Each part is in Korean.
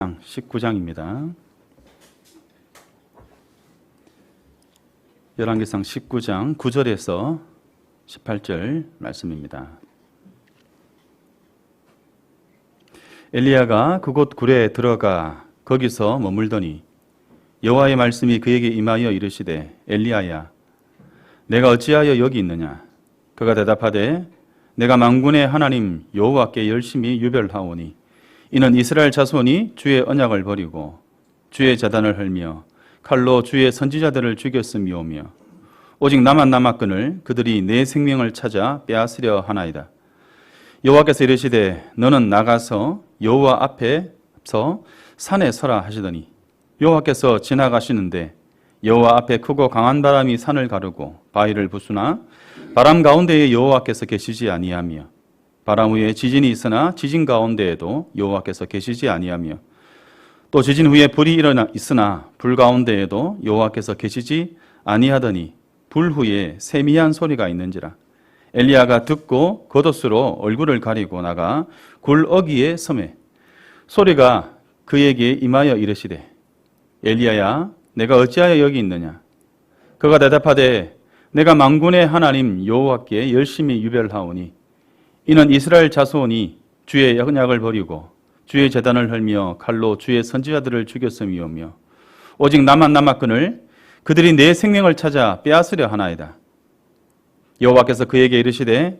열왕기상 19장입니다. 열왕기상 19장 9절에서 18절 말씀입니다. 엘리야가 그곳 굴에 들어가 거기서 머물더니 여호와의 말씀이 그에게 임하여 이르시되 엘리야야 내가 어찌하여 여기 있느냐? 그가 대답하되 내가 만군의 하나님 여호와께 열심히 유별하오니 이는 이스라엘 자손이 주의 언약을 버리고 주의 제단을 헐며 칼로 주의 선지자들을 죽였음이오며 오직 나만 남았거늘 그들이 내 생명을 찾아 빼앗으려 하나이다. 여호와께서 이르시되 너는 나가서 여호와 앞에서 산에 서라 하시더니 여호와께서 지나가시는데 여호와 앞에 크고 강한 바람이 산을 가르고 바위를 부수나 바람 가운데에 여호와께서 계시지 아니하며 바람 후에 지진이 있으나 지진 가운데에도 여호와께서 계시지 아니하며 또 지진 후에 불이 일어나 있으나 불 가운데에도 여호와께서 계시지 아니하더니 불 후에 세미한 소리가 있는지라. 엘리야가 듣고 겉옷으로 얼굴을 가리고 나가 굴 어귀에 서매 소리가 그에게 임하여 이르시되 엘리야야 내가 어찌하여 여기 있느냐? 그가 대답하되 내가 만군의 하나님 여호와께 열심히 유별하오니 이는 이스라엘 자손이 주의 언약을 버리고 주의 제단을 헐며 칼로 주의 선지자들을 죽였음이오며 오직 나만 남았거늘 그들이 내 생명을 찾아 빼앗으려 하나이다. 여호와께서 그에게 이르시되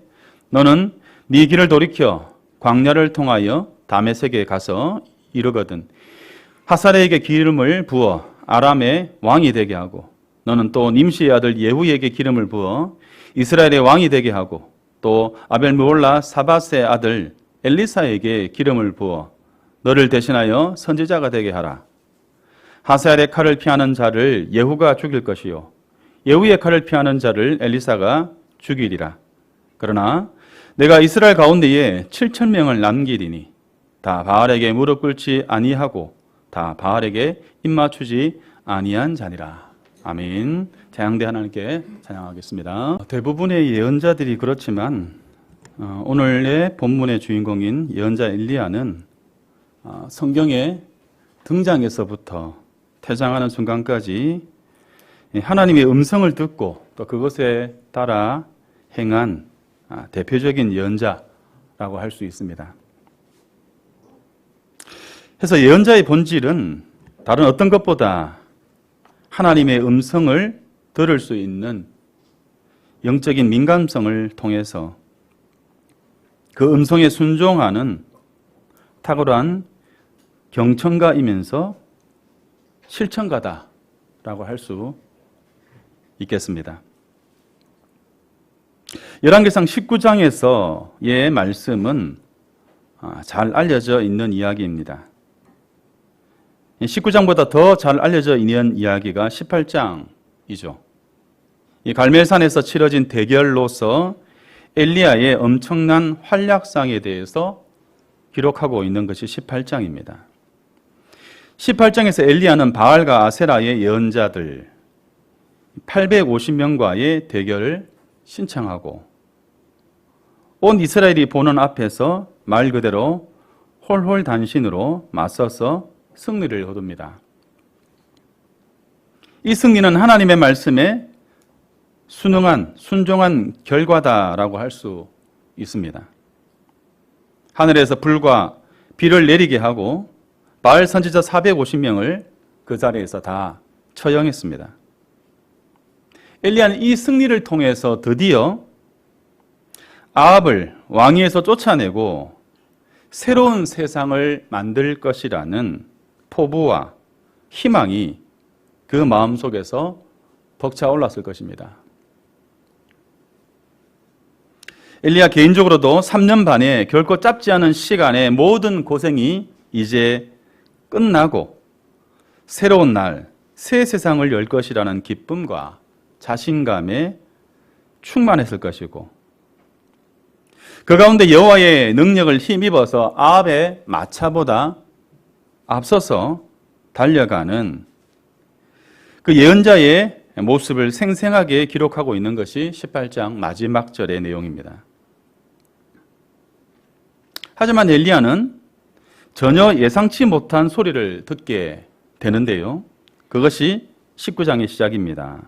너는 네 길을 돌이켜 광야를 통하여 다메섹에 가서 이르거든 하사레에게 기름을 부어 아람의 왕이 되게 하고 너는 또 님시의 아들 예후에게 기름을 부어 이스라엘의 왕이 되게 하고 또 아벨므올라 사밧의 아들 엘리사에게 기름을 부어 너를 대신하여 선지자가 되게 하라. 하사엘의 칼을 피하는 자를 예후가 죽일 것이요 예후의 칼을 피하는 자를 엘리사가 죽이리라. 그러나 내가 이스라엘 가운데에 7,000명을 남기리니 다 바알에게 무릎 꿇지 아니하고 다 바알에게 입맞추지 아니한 자니라. 아멘. 태양대 하나님께 찬양하겠습니다. 대부분의 예언자들이 그렇지만 오늘의 본문의 주인공인 예언자 엘리야는 성경에 등장에서부터 퇴장하는 순간까지 하나님의 음성을 듣고 또 그것에 따라 행한 대표적인 예언자라고 할 수 있습니다. 그래서 예언자의 본질은 다른 어떤 것보다 하나님의 음성을 들을 수 있는 영적인 민감성을 통해서 그 음성에 순종하는 탁월한 경청가이면서 실천가다라고 할 수 있겠습니다. 열왕기상 19장에서의 말씀은 잘 알려져 있는 이야기입니다. 19장보다 더 잘 알려져 있는 이야기가 18장이죠. 이 갈멜산에서 치러진 대결로서 엘리야의 엄청난 활약상에 대해서 기록하고 있는 것이 18장입니다. 18장에서 엘리야는 바알과 아세라의 예언자들 850명과의 대결을 신청하고 온 이스라엘이 보는 앞에서 말 그대로 홀홀단신으로 맞서서 승리를 거둡니다. 이 승리는 하나님의 말씀에 순종한 결과다라고 할 수 있습니다. 하늘에서 불과 비를 내리게 하고 바알 선지자 450명을 그 자리에서 다 처형했습니다. 엘리야는 이 승리를 통해서 드디어 아합을 왕위에서 쫓아내고 새로운 세상을 만들 것이라는 포부와 희망이 그 마음속에서 벅차올랐을 것입니다. 엘리야 개인적으로도 3년 반의 결코 짧지 않은 시간의 모든 고생이 이제 끝나고 새로운 날, 새 세상을 열 것이라는 기쁨과 자신감에 충만했을 것이고 그 가운데 여호와의 능력을 힘입어서 아합의 마차보다 앞서서 달려가는 그 예언자의 모습을 생생하게 기록하고 있는 것이 18장 마지막 절의 내용입니다. 하지만 엘리야는 전혀 예상치 못한 소리를 듣게 되는데요. 그것이 19장의 시작입니다.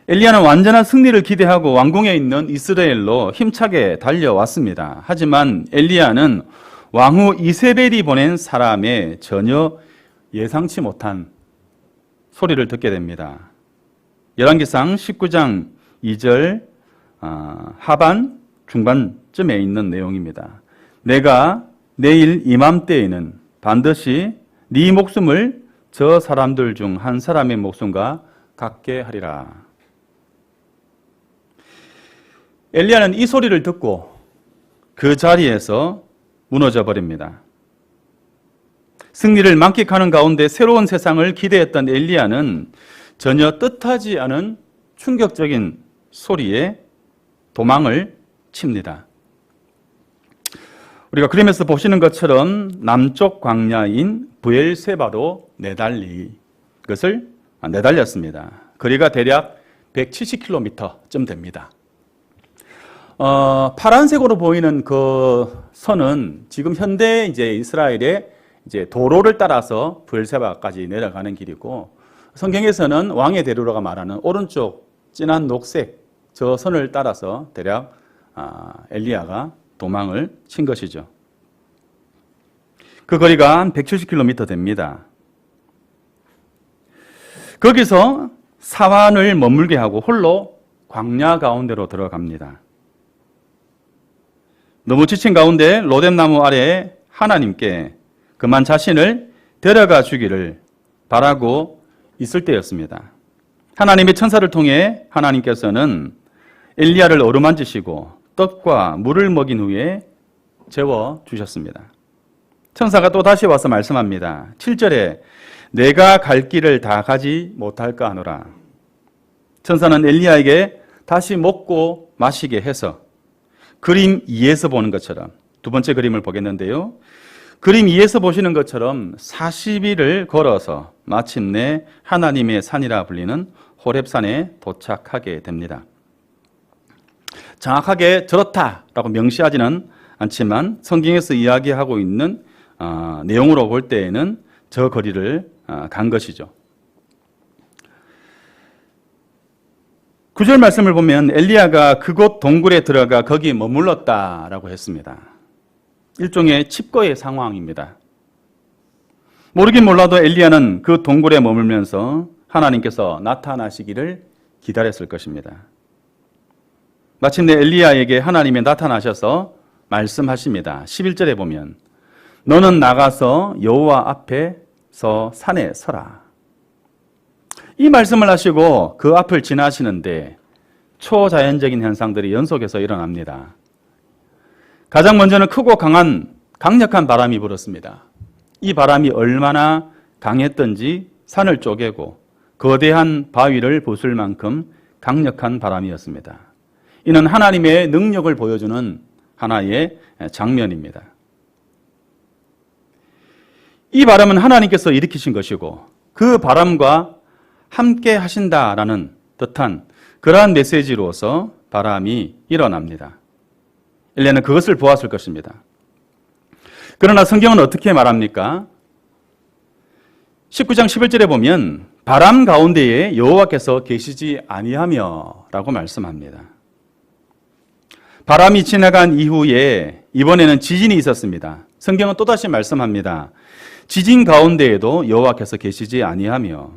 엘리야는 완전한 승리를 기대하고 왕궁에 있는 이스라엘로 힘차게 달려왔습니다. 하지만 엘리야는 왕후 이세벨이 보낸 사람의 전혀 예상치 못한 소리를 듣게 됩니다. 열왕기상 19장 2절 하반 중반쯤에 있는 내용입니다. 내가 내일 이맘때에는 반드시 네 목숨을 저 사람들 중 한 사람의 목숨과 같게 하리라. 엘리야는 이 소리를 듣고 그 자리에서 무너져 버립니다. 승리를 만끽하는 가운데 새로운 세상을 기대했던 엘리야는 전혀 뜻하지 않은 충격적인 소리에 도망을 칩니다. 우리가 그림에서 보시는 것처럼 남쪽 광야인 브엘세바로 내달렸습니다. 거리가 대략 170km쯤 됩니다. 파란색으로 보이는 그 선은 지금 현대 이제 이스라엘의 이제 도로를 따라서 브엘세바까지 내려가는 길이고, 성경에서는 왕의 대로라고 말하는 오른쪽 진한 녹색 저 선을 따라서 대략 엘리야가 도망을 친 것이죠. 그 거리가 한 170km 됩니다. 거기서 사환을 머물게 하고 홀로 광야 가운데로 들어갑니다. 너무 지친 가운데 로뎀나무 아래에 하나님께 그만 자신을 데려가 주기를 바라고 있을 때였습니다. 하나님의 천사를 통해 하나님께서는 엘리야를 어루만지시고 떡과 물을 먹인 후에 재워 주셨습니다. 천사가 또 다시 와서 말씀합니다. 7절에 내가 갈 길을 다 가지 못할까 하노라. 천사는 엘리야에게 다시 먹고 마시게 해서 그림 2에서 보는 것처럼, 두 번째 그림을 보겠는데요. 그림 2에서 보시는 것처럼 40일을 걸어서 마침내 하나님의 산이라 불리는 호렙산에 도착하게 됩니다. 정확하게 저렇다라고 명시하지는 않지만 성경에서 이야기하고 있는 내용으로 볼 때에는 저 거리를 간 것이죠. 9절 말씀을 보면 엘리야가 그곳 동굴에 들어가 거기 머물렀다라고 했습니다. 일종의 칩거의 상황입니다. 모르긴 몰라도 엘리야는 그 동굴에 머물면서 하나님께서 나타나시기를 기다렸을 것입니다. 마침내 엘리야에게 하나님이 나타나셔서 말씀하십니다. 11절에 보면 너는 나가서 여호와 앞에서 산에 서라. 이 말씀을 하시고 그 앞을 지나시는데 초자연적인 현상들이 연속해서 일어납니다. 가장 먼저는 크고 강력한 바람이 불었습니다. 이 바람이 얼마나 강했던지 산을 쪼개고 거대한 바위를 부술 만큼 강력한 바람이었습니다. 이는 하나님의 능력을 보여주는 하나의 장면입니다. 이 바람은 하나님께서 일으키신 것이고 그 바람과 함께 하신다라는 듯한 그러한 메시지로서 바람이 일어납니다. 엘리야는 그것을 보았을 것입니다. 그러나 성경은 어떻게 말합니까? 19장 11절에 보면 바람 가운데에 여호와께서 계시지 아니하며 라고 말씀합니다. 바람이 지나간 이후에 이번에는 지진이 있었습니다. 성경은 또다시 말씀합니다. 지진 가운데에도 여호와께서 계시지 아니하며,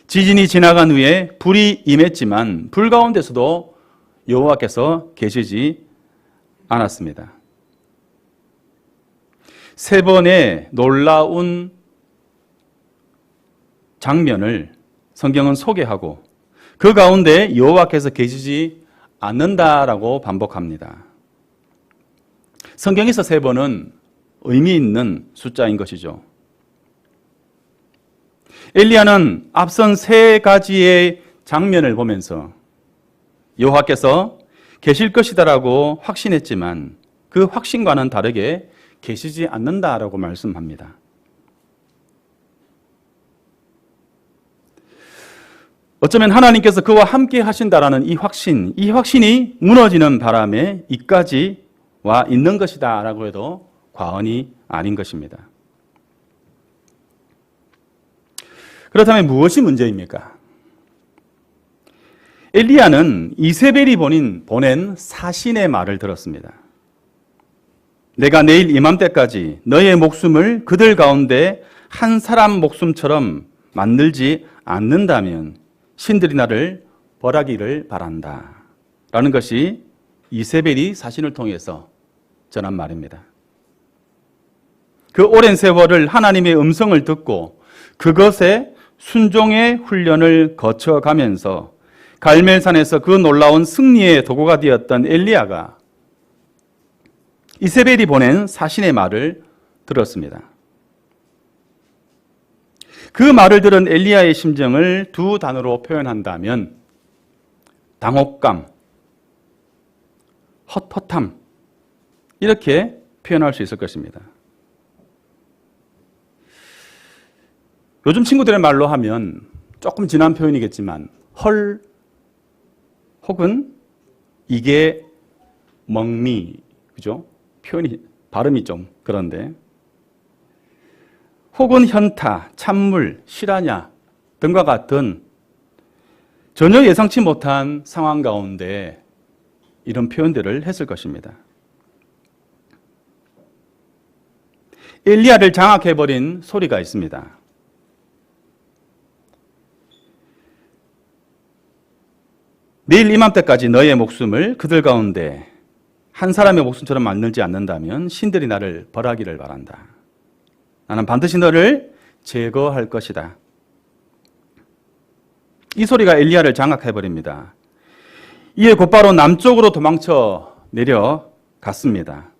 지진이 지나간 후에 불이 임했지만 불 가운데서도 여호와께서 계시지 않았습니다. 세 번의 놀라운 장면을 성경은 소개하고 그 가운데 여호와께서 계시지 않는다라고 반복합니다. 성경에서 세 번은 의미 있는 숫자인 것이죠. 엘리야는 앞선 세 가지의 장면을 보면서 여호와께서 계실 것이다라고 확신했지만 그 확신과는 다르게 계시지 않는다라고 말씀합니다. 어쩌면 하나님께서 그와 함께 하신다라는 이 확신이 무너지는 바람에 이까지 있는 것이다 라고 해도 과언이 아닌 것입니다. 그렇다면 무엇이 문제입니까? 엘리야는 이세벨이 보낸 사신의 말을 들었습니다. 내가 내일 이맘때까지 너의 목숨을 그들 가운데 한 사람 목숨처럼 만들지 않는다면 신들이 나를 벌하기를 바란다 라는 것이 이세벨이 사신을 통해서 전한 말입니다. 그 오랜 세월을 하나님의 음성을 듣고 그것에 순종의 훈련을 거쳐가면서 갈멜산에서 그 놀라운 승리의 도구가 되었던 엘리야가 이세벨이 보낸 사신의 말을 들었습니다. 그 말을 들은 엘리야의 심정을 두 단어로 표현한다면 당혹감, 헛헛함 이렇게 표현할 수 있을 것입니다. 요즘 친구들의 말로 하면 조금 진한 표현이겠지만 헐 혹은 이게 멍미, 그죠? 발음이 좀 그런데 혹은 현타, 찬물, 실화냐 등과 같은 전혀 예상치 못한 상황 가운데 이런 표현들을 했을 것입니다. 엘리야를 장악해버린 소리가 있습니다. 내일 이맘때까지 너의 목숨을 그들 가운데 한 사람의 목숨처럼 만들지 않는다면 신들이 나를 벌하기를 바란다. 나는 반드시 너를 제거할 것이다. 이 소리가 엘리야를 장악해버립니다. 이에 곧바로 남쪽으로 도망쳐 내려갔습니다.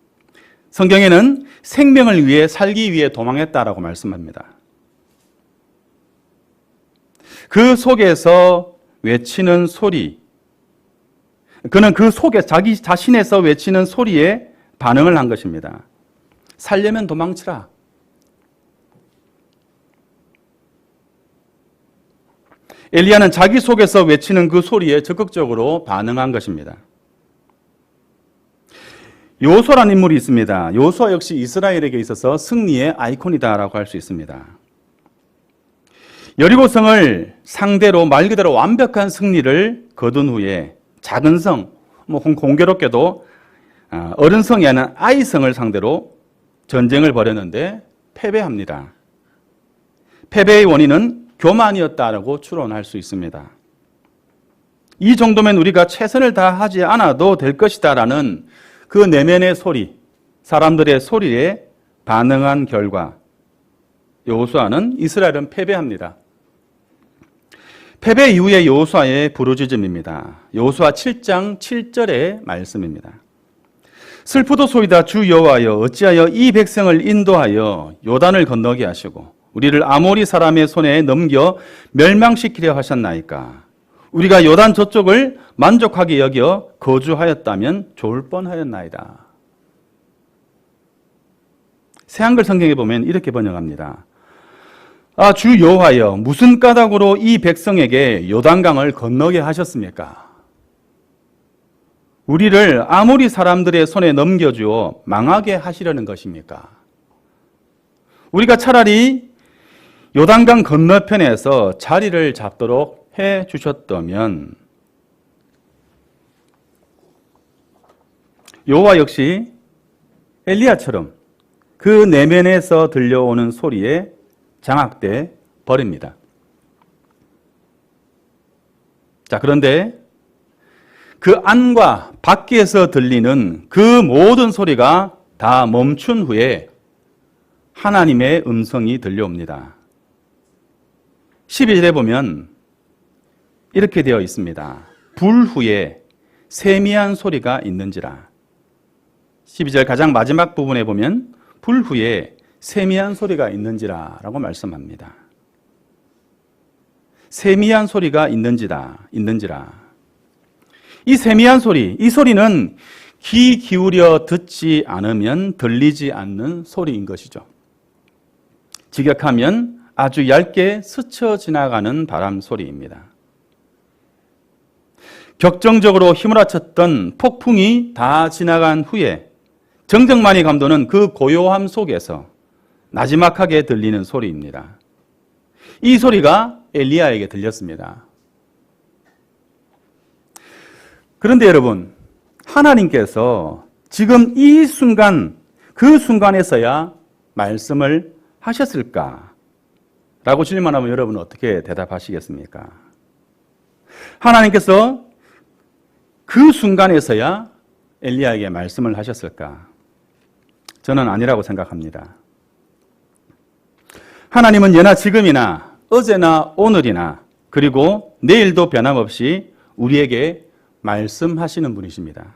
성경에는 생명을 위해 살기 위해 도망했다라고 말씀합니다. 그 속에서 외치는 소리, 그는 그 속에 자기 자신에서 외치는 소리에 반응을 한 것입니다. 살려면 도망치라. 엘리야는 자기 속에서 외치는 그 소리에 적극적으로 반응한 것입니다. 여호수아라는 인물이 있습니다. 여호수아 역시 이스라엘에게 있어서 승리의 아이콘이다라고 할 수 있습니다. 여리고성을 상대로 말 그대로 완벽한 승리를 거둔 후에 작은 성, 공교롭게도 어른 성이 아닌 아이 성을 상대로 전쟁을 벌였는데 패배합니다. 패배의 원인은 교만이었다라고 추론할 수 있습니다. 이 정도면 우리가 최선을 다하지 않아도 될 것이다라는 그 내면의 소리, 사람들의 소리에 반응한 결과 여호수아는 이스라엘은 패배합니다. 패배 이후의 여호수아의 부르짖음입니다. 여호수아 7장 7절의 말씀입니다. 슬프도소이다 주 여호와여 어찌하여 이 백성을 인도하여 요단을 건너게 하시고 우리를 아모리 사람의 손에 넘겨 멸망시키려 하셨나이까. 우리가 요단 저쪽을 만족하게 여겨 거주하였다면 좋을 뻔하였나이다. 새한글 성경에 보면 이렇게 번역합니다. 주 여호와여 무슨 까닭으로 이 백성에게 요단강을 건너게 하셨습니까? 우리를 아모리 사람들의 손에 넘겨주어 망하게 하시려는 것입니까? 우리가 차라리 요단강 건너편에서 자리를 잡도록 해 주셨다면 여호와 역시 엘리야처럼 그 내면에서 들려오는 소리에 장악돼 버립니다. 자, 그런데 그 안과 밖에서 들리는 그 모든 소리가 다 멈춘 후에 하나님의 음성이 들려옵니다. 12절에 보면 이렇게 되어 있습니다. 불 후에 세미한 소리가 있는지라. 12절 가장 마지막 부분에 보면 불 후에 세미한 소리가 있는지라 라고 말씀합니다. 세미한 소리가 있는지라. 이 세미한 소리, 이 소리는 귀 기울여 듣지 않으면 들리지 않는 소리인 것이죠. 직역하면 아주 얇게 스쳐 지나가는 바람 소리입니다. 격정적으로 휘몰아쳤던 폭풍이 다 지나간 후에 정정만이 감도는 그 고요함 속에서 나지막하게 들리는 소리입니다. 이 소리가 엘리야에게 들렸습니다. 그런데 여러분, 하나님께서 지금 이 순간, 그 순간에서야 말씀을 하셨을까? 라고 질문하면 여러분은 어떻게 대답하시겠습니까? 하나님께서 그 순간에서야 엘리야에게 말씀을 하셨을까? 저는 아니라고 생각합니다. 하나님은 예나 지금이나 어제나 오늘이나 그리고 내일도 변함없이 우리에게 말씀하시는 분이십니다.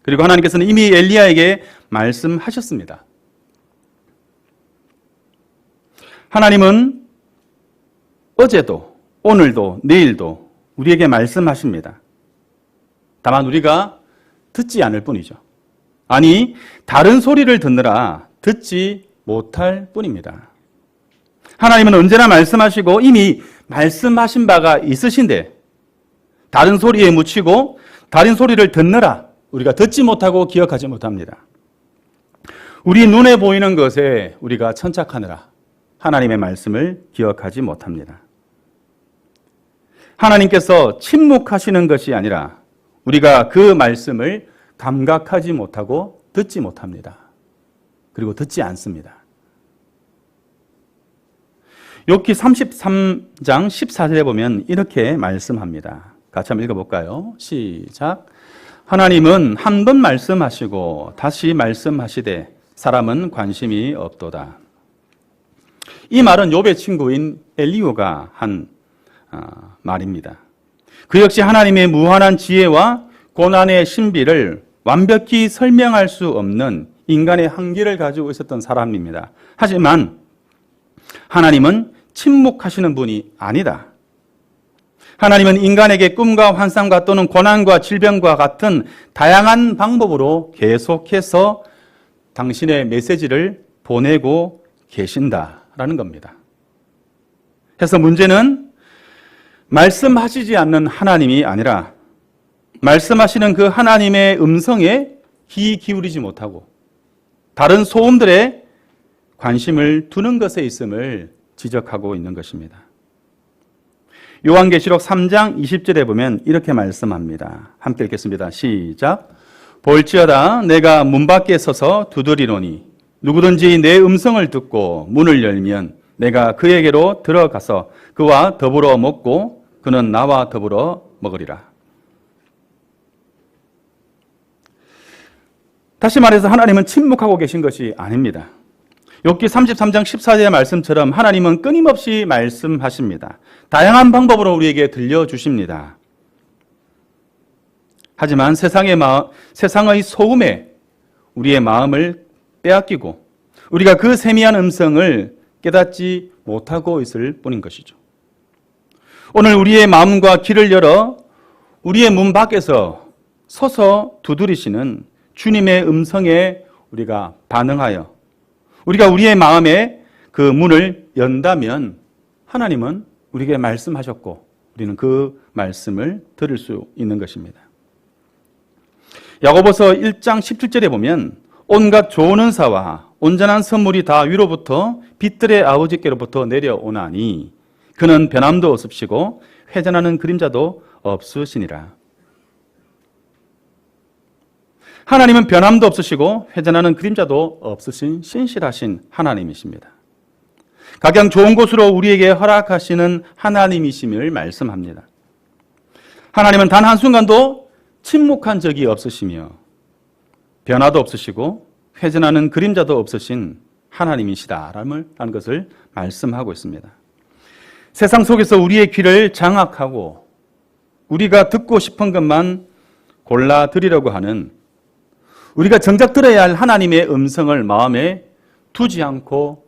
그리고 하나님께서는 이미 엘리야에게 말씀하셨습니다. 하나님은 어제도 오늘도 내일도 우리에게 말씀하십니다. 다만 우리가 듣지 않을 뿐이죠. 아니, 다른 소리를 듣느라 듣지 못할 뿐입니다. 하나님은 언제나 말씀하시고 이미 말씀하신 바가 있으신데 다른 소리에 묻히고 다른 소리를 듣느라 우리가 듣지 못하고 기억하지 못합니다. 우리 눈에 보이는 것에 우리가 천착하느라 하나님의 말씀을 기억하지 못합니다. 하나님께서 침묵하시는 것이 아니라 우리가 그 말씀을 감각하지 못하고 듣지 못합니다. 그리고 듣지 않습니다. 욥기 33장 14절에 보면 이렇게 말씀합니다. 같이 한번 읽어볼까요? 시작. 하나님은 한 번 말씀하시고 다시 말씀하시되 사람은 관심이 없도다. 이 말은 욥의 친구인 엘리후가 한 말입니다. 그 역시 하나님의 무한한 지혜와 고난의 신비를 완벽히 설명할 수 없는 인간의 한계를 가지고 있었던 사람입니다. 하지만 하나님은 침묵하시는 분이 아니다. 하나님은 인간에게 꿈과 환상과 또는 고난과 질병과 같은 다양한 방법으로 계속해서 당신의 메시지를 보내고 계신다라는 겁니다. 그래서 문제는 말씀하시지 않는 하나님이 아니라 말씀하시는 그 하나님의 음성에 귀 기울이지 못하고 다른 소음들에 관심을 두는 것에 있음을 지적하고 있는 것입니다. 요한계시록 3장 20절에 보면 이렇게 말씀합니다. 함께 읽겠습니다. 시작. 볼지어다 내가 문 밖에 서서 두드리노니 누구든지 내 음성을 듣고 문을 열면 내가 그에게로 들어가서 그와 더불어 먹고 그는 나와 더불어 먹으리라. 다시 말해서 하나님은 침묵하고 계신 것이 아닙니다. 욥기 33장 14절의 말씀처럼 하나님은 끊임없이 말씀하십니다. 다양한 방법으로 우리에게 들려주십니다. 하지만 세상의 소음에 우리의 마음을 빼앗기고 우리가 그 세미한 음성을 깨닫지 못하고 있을 뿐인 것이죠. 오늘 우리의 마음과 귀를 열어 우리의 문 밖에서 서서 두드리시는 주님의 음성에 우리가 반응하여 우리가 우리의 마음에 그 문을 연다면 하나님은 우리에게 말씀하셨고 우리는 그 말씀을 들을 수 있는 것입니다. 야고보서 1장 17절에 보면 온갖 좋은 은사와 온전한 선물이 다 위로부터 빛들의 아버지께로부터 내려오나니 그는 변함도 없으시고 회전하는 그림자도 없으시니라. 하나님은 변함도 없으시고 회전하는 그림자도 없으신 신실하신 하나님이십니다. 각양 좋은 곳으로 우리에게 허락하시는 하나님이심을 말씀합니다. 하나님은 단 한순간도 침묵한 적이 없으시며 변화도 없으시고 회전하는 그림자도 없으신 하나님이시다라는 것을 말씀하고 있습니다. 세상 속에서 우리의 귀를 장악하고 우리가 듣고 싶은 것만 골라 들으려고 하는 우리가 정작 들어야 할 하나님의 음성을 마음에 두지 않고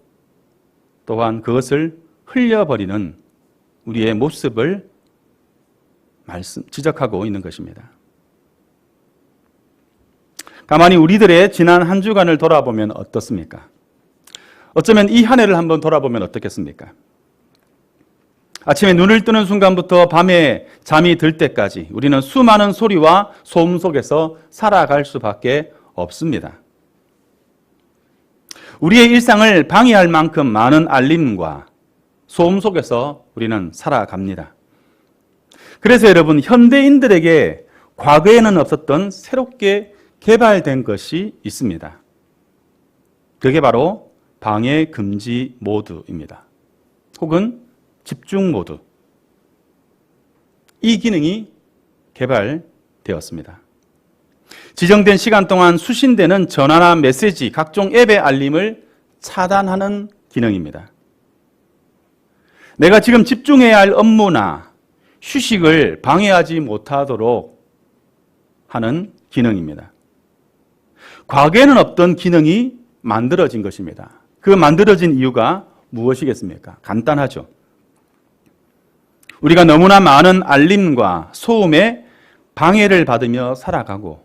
또한 그것을 흘려버리는 우리의 모습을 지적하고 있는 것입니다. 가만히 우리들의 지난 한 주간을 돌아보면 어떻습니까? 어쩌면 이 한 해를 한번 돌아보면 어떻겠습니까? 아침에 눈을 뜨는 순간부터 밤에 잠이 들 때까지 우리는 수많은 소리와 소음 속에서 살아갈 수밖에 없습니다. 우리의 일상을 방해할 만큼 많은 알림과 소음 속에서 우리는 살아갑니다. 그래서 여러분, 현대인들에게 과거에는 없었던 새롭게 개발된 것이 있습니다. 그게 바로 방해 금지 모드입니다. 혹은 집중 모드. 이 기능이 개발되었습니다. 지정된 시간 동안 수신되는 전화나 메시지, 각종 앱의 알림을 차단하는 기능입니다. 내가 지금 집중해야 할 업무나 휴식을 방해하지 못하도록 하는 기능입니다. 과거에는 없던 기능이 만들어진 것입니다. 그 만들어진 이유가 무엇이겠습니까? 간단하죠. 우리가 너무나 많은 알림과 소음에 방해를 받으며 살아가고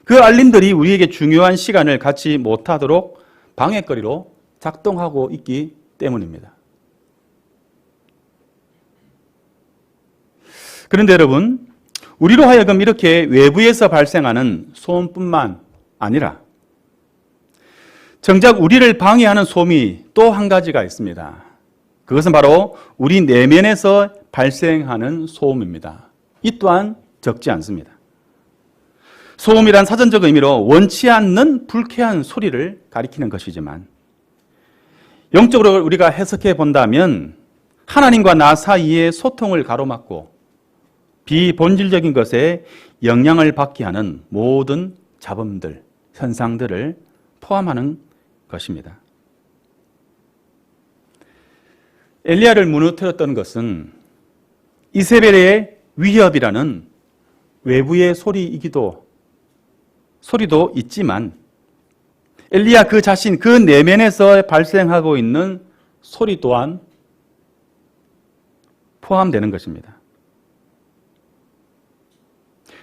그 알림들이 우리에게 중요한 시간을 갖지 못하도록 방해거리로 작동하고 있기 때문입니다. 그런데 여러분, 우리로 하여금 이렇게 외부에서 발생하는 소음뿐만 아니라 정작 우리를 방해하는 소음이 또 한 가지가 있습니다. 그것은 바로 우리 내면에서 발생하는 소음입니다. 이 또한 적지 않습니다. 소음이란 사전적 의미로 원치 않는 불쾌한 소리를 가리키는 것이지만 영적으로 우리가 해석해 본다면 하나님과 나 사이의 소통을 가로막고 비본질적인 것에 영향을 받게 하는 모든 잡음들, 현상들을 포함하는 것입니다. 엘리야를 무너뜨렸던 것은 이세벨의 위협이라는 외부의 소리도 있지만 엘리야 그 자신, 그 내면에서 발생하고 있는 소리 또한 포함되는 것입니다.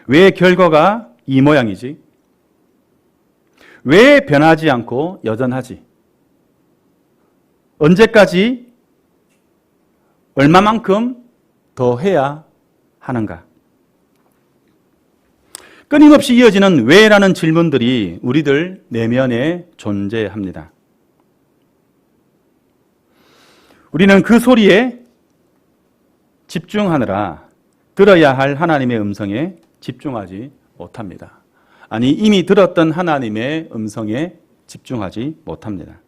왜 결과가 이 모양이지? 왜 변하지 않고 여전하지? 언제까지 얼마만큼 더 해야 하는가? 끊임없이 이어지는 왜라는 질문들이 우리들 내면에 존재합니다. 우리는 그 소리에 집중하느라 들어야 할 하나님의 음성에 집중하지 못합니다. 아니, 이미 들었던 하나님의 음성에 집중하지 못합니다.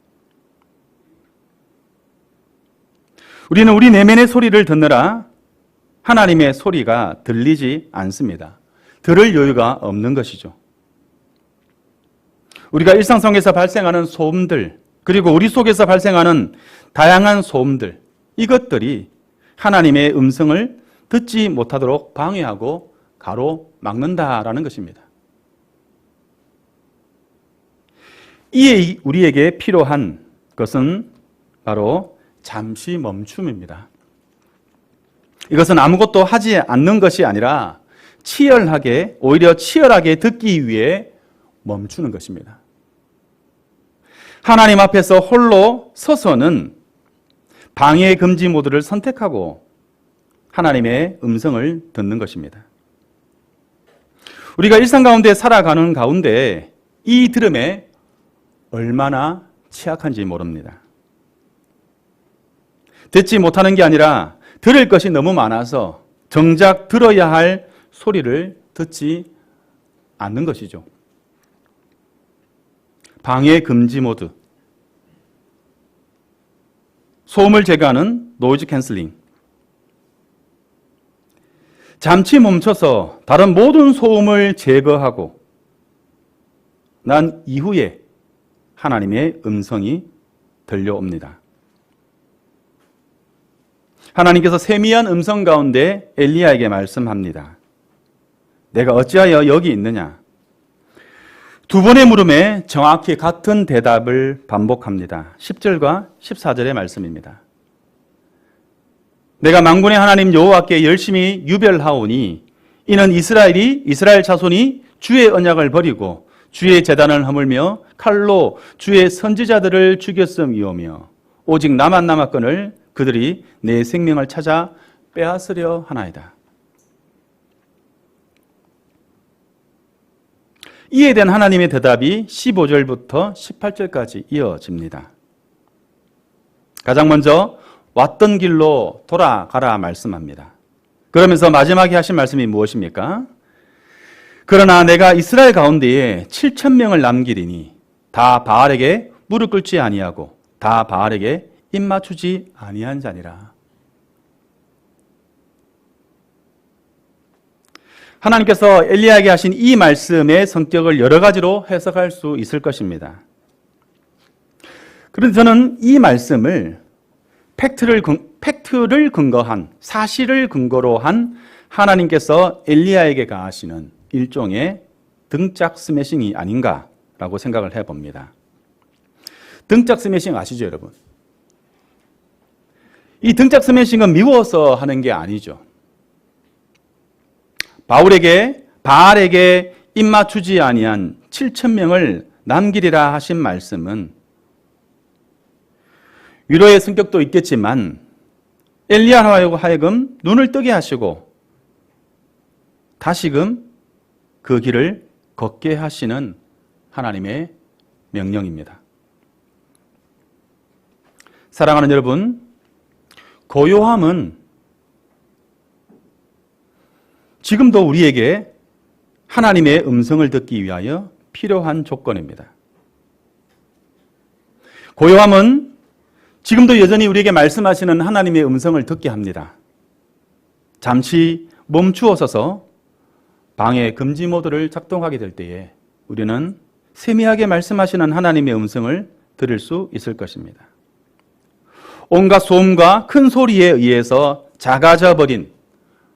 우리는 우리 내면의 소리를 듣느라 하나님의 소리가 들리지 않습니다. 들을 여유가 없는 것이죠. 우리가 일상 속에서 발생하는 소음들, 그리고 우리 속에서 발생하는 다양한 소음들, 이것들이 하나님의 음성을 듣지 못하도록 방해하고 가로막는다라는 것입니다. 이에 우리에게 필요한 것은 바로 잠시 멈춤입니다. 이것은 아무것도 하지 않는 것이 아니라 오히려 치열하게 듣기 위해 멈추는 것입니다. 하나님 앞에서 홀로 서서는 방해 금지 모드를 선택하고 하나님의 음성을 듣는 것입니다. 우리가 일상 가운데 살아가는 가운데 이 들음에 얼마나 취약한지 모릅니다. 듣지 못하는 게 아니라 들을 것이 너무 많아서 정작 들어야 할 소리를 듣지 않는 것이죠. 방해 금지 모드, 소음을 제거하는 노이즈 캔슬링, 잠시 멈춰서 다른 모든 소음을 제거하고 난 이후에 하나님의 음성이 들려옵니다. 하나님께서 세미한 음성 가운데 엘리야에게 말씀합니다. 내가 어찌하여 여기 있느냐? 두 번의 물음에 정확히 같은 대답을 반복합니다. 10절과 14절의 말씀입니다. 내가 만군의 하나님 여호와께 열심히 유별하오니 이는 이스라엘 자손이 주의 언약을 버리고 주의 제단을 허물며 칼로 주의 선지자들을 죽였음이오며 오직 나만 남았거늘 그들이 내 생명을 찾아 빼앗으려 하나이다. 이에 대한 하나님의 대답이 15절부터 18절까지 이어집니다. 가장 먼저 왔던 길로 돌아가라 말씀합니다. 그러면서 마지막에 하신 말씀이 무엇입니까? 그러나 내가 이스라엘 가운데에 7,000명을 남기리니 다 바알에게 무릎 꿇지 아니하고 다 바알에게 입 맞추지 아니한 자니라. 하나님께서 엘리야에게 하신 이 말씀의 성격을 여러 가지로 해석할 수 있을 것입니다. 그런데 저는 이 말씀을 팩트를 근거한, 사실을 근거로 한 하나님께서 엘리야에게 가하시는 일종의 등짝 스매싱이 아닌가라고 생각을 해봅니다. 등짝 스매싱 아시죠, 여러분? 이 등짝 스매싱은 미워서 하는 게 아니죠. 바알에게 입 맞추지 아니한 7,000명을 남기리라 하신 말씀은 위로의 성격도 있겠지만 엘리야로 하여금 눈을 뜨게 하시고 다시금 그 길을 걷게 하시는 하나님의 명령입니다. 사랑하는 여러분, 고요함은 지금도 우리에게 하나님의 음성을 듣기 위하여 필요한 조건입니다. 고요함은 지금도 여전히 우리에게 말씀하시는 하나님의 음성을 듣게 합니다. 잠시 멈추어 서서 방해 금지 모드를 작동하게 될 때에 우리는 세미하게 말씀하시는 하나님의 음성을 들을 수 있을 것입니다. 온갖 소음과 큰 소리에 의해서 작아져 버린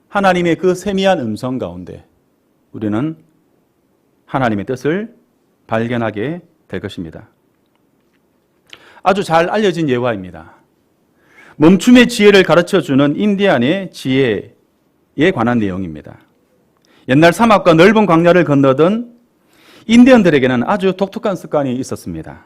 하나님의 그 세미한 음성 가운데 우리는 하나님의 뜻을 발견하게 될 것입니다. 아주 잘 알려진 예화입니다. 멈춤의 지혜를 가르쳐주는 인디안의 지혜에 관한 내용입니다. 옛날 사막과 넓은 광야를 건너던 인디언들에게는 아주 독특한 습관이 있었습니다.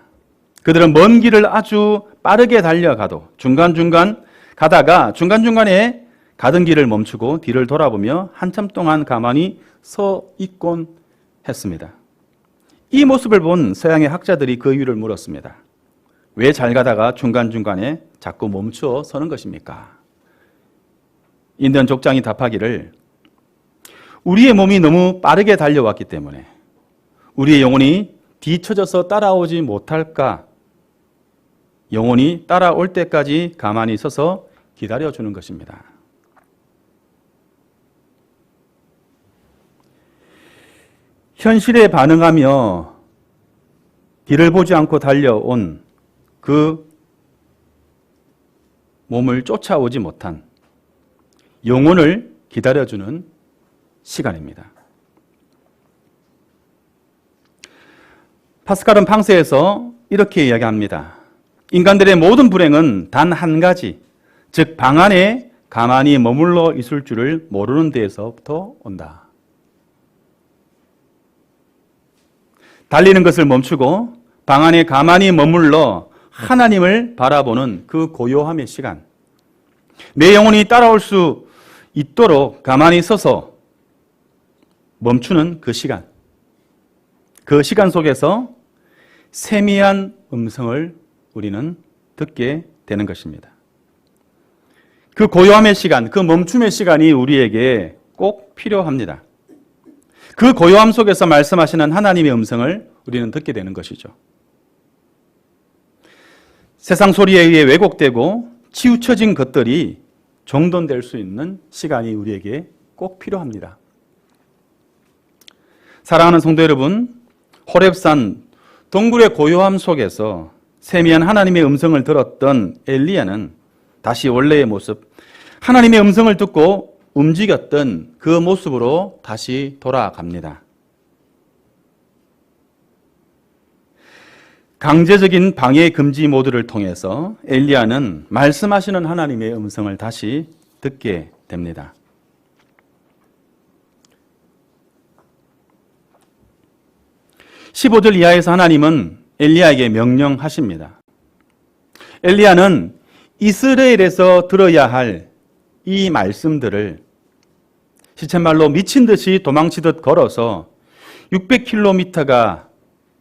그들은 먼 길을 아주 빠르게 달려가도 중간중간 가다가 중간중간에 가던 길을 멈추고 뒤를 돌아보며 한참 동안 가만히 서 있곤 했습니다. 이 모습을 본 서양의 학자들이 그 이유를 물었습니다. 왜 잘 가다가 중간중간에 자꾸 멈추어 서는 것입니까? 인디언 족장이 답하기를 우리의 몸이 너무 빠르게 달려왔기 때문에 우리의 영혼이 뒤처져서 따라오지 못할까? 영혼이 따라올 때까지 가만히 서서 기다려주는 것입니다. 현실에 반응하며 뒤를 보지 않고 달려온 그 몸을 쫓아오지 못한 영혼을 기다려주는 시간입니다. 파스칼은 팡세에서 이렇게 이야기합니다. 인간들의 모든 불행은 단 한 가지, 즉 방 안에 가만히 머물러 있을 줄을 모르는 데에서부터 온다. 달리는 것을 멈추고 방 안에 가만히 머물러 하나님을 바라보는 그 고요함의 시간, 내 영혼이 따라올 수 있도록 가만히 서서 멈추는 그 시간 속에서 세미한 음성을 우리는 듣게 되는 것입니다. 그 고요함의 시간, 그 멈춤의 시간이 우리에게 꼭 필요합니다. 그 고요함 속에서 말씀하시는 하나님의 음성을 우리는 듣게 되는 것이죠. 세상 소리에 의해 왜곡되고 치우쳐진 것들이 정돈될 수 있는 시간이 우리에게 꼭 필요합니다. 사랑하는 성도 여러분, 호렙산 동굴의 고요함 속에서 세미한 하나님의 음성을 들었던 엘리야는 다시 원래의 모습, 하나님의 음성을 듣고 움직였던 그 모습으로 다시 돌아갑니다. 강제적인 방해 금지 모드를 통해서 엘리야는 말씀하시는 하나님의 음성을 다시 듣게 됩니다. (15절) 이하에서 하나님은 엘리야에게 명령하십니다. 엘리야는 이스라엘에서 들어야 할 이 말씀들을 시쳇말로 미친 듯이 도망치듯 걸어서 600km가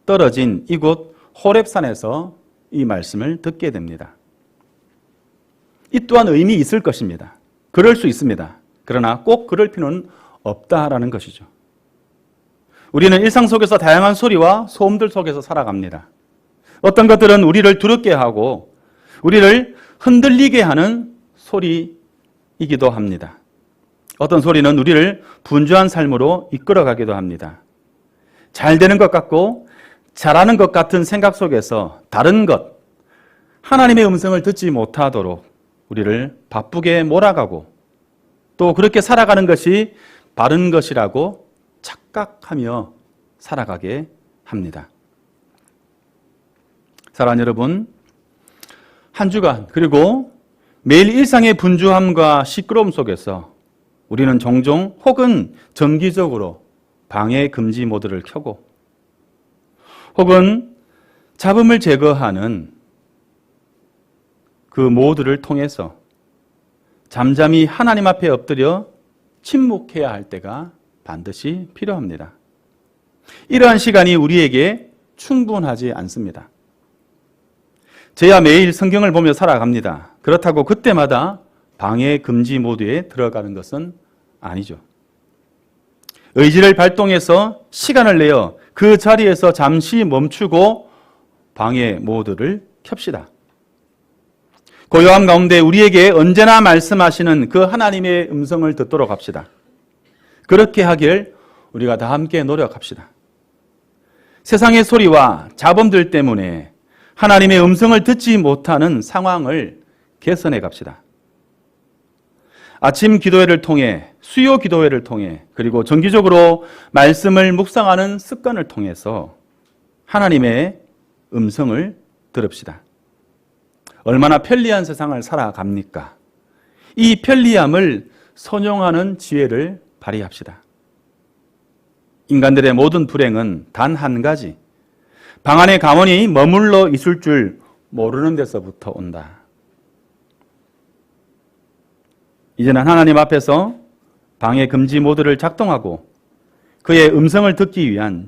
떨어진 이곳 호렙산에서 이 말씀을 듣게 됩니다. 이 또한 의미 있을 것입니다. 그럴 수 있습니다. 그러나 꼭 그럴 필요는 없다라는 것이죠. 우리는 일상 속에서 다양한 소리와 소음들 속에서 살아갑니다. 어떤 것들은 우리를 두렵게 하고 우리를 흔들리게 하는 소리이기도 합니다. 어떤 소리는 우리를 분주한 삶으로 이끌어가기도 합니다. 잘 되는 것 같고 잘하는 것 같은 생각 속에서 다른 것, 하나님의 음성을 듣지 못하도록 우리를 바쁘게 몰아가고 또 그렇게 살아가는 것이 바른 것이라고 착각하며 살아가게 합니다. 사랑하는 여러분, 한 주간 그리고 매일 일상의 분주함과 시끄러움 속에서 우리는 종종 혹은 정기적으로 방해 금지 모드를 켜고 혹은 잡음을 제거하는 그 모드를 통해서 잠잠히 하나님 앞에 엎드려 침묵해야 할 때가 반드시 필요합니다. 이러한 시간이 우리에게 충분하지 않습니다. 저야 매일 성경을 보며 살아갑니다. 그렇다고 그때마다 방해 금지 모드에 들어가는 것은 아니죠. 의지를 발동해서 시간을 내어 그 자리에서 잠시 멈추고 방해 모드를 켭시다. 고요함 가운데 우리에게 언제나 말씀하시는 그 하나님의 음성을 듣도록 합시다. 그렇게 하길 우리가 다 함께 노력합시다. 세상의 소리와 잡음들 때문에 하나님의 음성을 듣지 못하는 상황을 개선해 갑시다. 아침 기도회를 통해, 수요 기도회를 통해, 그리고 정기적으로 말씀을 묵상하는 습관을 통해서 하나님의 음성을 들읍시다. 얼마나 편리한 세상을 살아갑니까? 이 편리함을 선용하는 지혜를 발휘합시다. 인간들의 모든 불행은 단 한 가지, 방 안에 가만히 머물러 있을 줄 모르는 데서부터 온다. 이제는 하나님 앞에서 방해 금지 모드를 작동하고 그의 음성을 듣기 위한